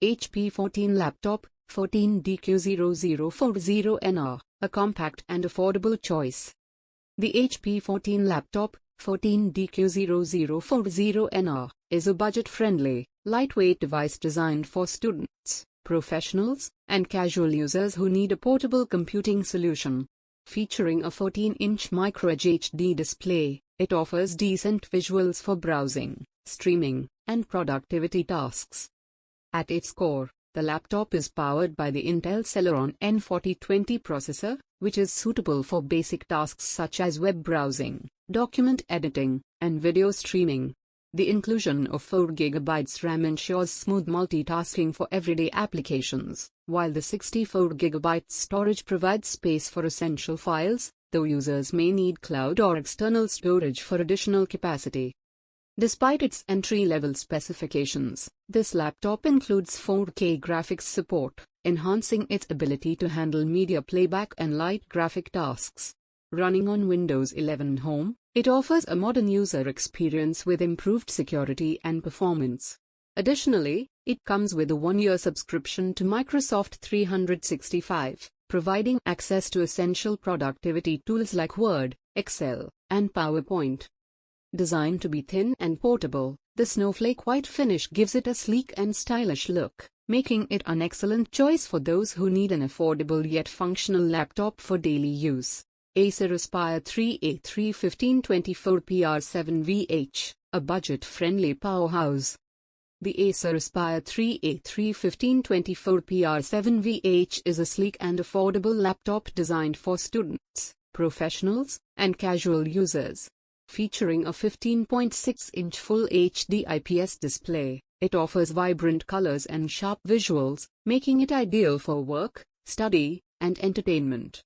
HP 14 Laptop 14DQ0040NR, a compact and affordable choice. The HP 14 Laptop 14DQ0040NR is a budget-friendly, lightweight device designed for students, professionals, and casual users who need a portable computing solution. Featuring a 14-inch microEdge HD display, it offers decent visuals for browsing, streaming, and productivity tasks. At its core, the laptop is powered by the Intel Celeron N4020 processor, which is suitable for basic tasks such as web browsing, document editing, and video streaming. The inclusion of 4GB RAM ensures smooth multitasking for everyday applications, while the 64GB storage provides space for essential files, though users may need cloud or external storage for additional capacity. Despite its entry-level specifications, this laptop includes 4K graphics support, enhancing its ability to handle media playback and light graphic tasks. Running on Windows 11 Home, it offers a modern user experience with improved security and performance. Additionally, it comes with a 1-year subscription to Microsoft 365, providing access to essential productivity tools like Word, Excel, and PowerPoint. Designed to be thin and portable, the snowflake white finish gives it a sleek and stylish look, making it an excellent choice for those who need an affordable yet functional laptop for daily use. Acer Aspire 3A31524PR7VH, a budget-friendly powerhouse. The Acer Aspire 3A31524PR7VH is a sleek and affordable laptop designed for students, professionals, and casual users. Featuring a 15.6-inch Full HD IPS display, it offers vibrant colors and sharp visuals, making it ideal for work, study, and entertainment.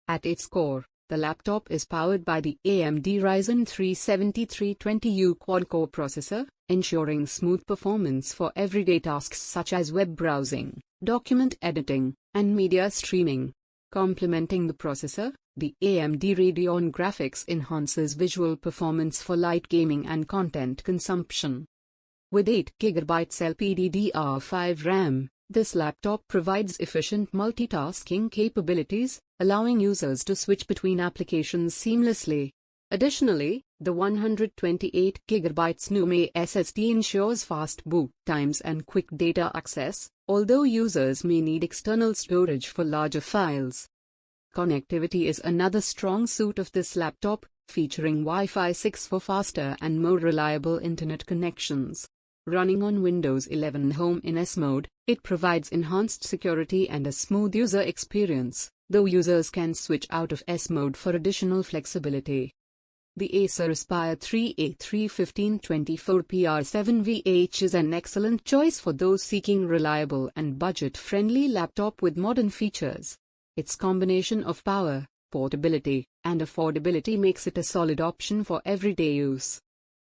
At its core, the laptop is powered by the AMD Ryzen 3 7320U quad-core processor, ensuring smooth performance for everyday tasks such as web browsing, document editing, and media streaming. Complementing the processor, the AMD Radeon graphics enhances visual performance for light gaming and content consumption. With 8GB LPDDR5 RAM, this laptop provides efficient multitasking capabilities, allowing users to switch between applications seamlessly. Additionally, the 128GB NVMe SSD ensures fast boot times and quick data access, although users may need external storage for larger files. Connectivity is another strong suit of this laptop, featuring Wi-Fi 6 for faster and more reliable internet connections. Running on Windows 11 Home in S mode, it provides enhanced security and a smooth user experience, though users can switch out of S mode for additional flexibility. The Acer Aspire 3A31524PR7VH is an excellent choice for those seeking reliable and budget-friendly laptop with modern features. Its combination of power, portability, and affordability makes it a solid option for everyday use.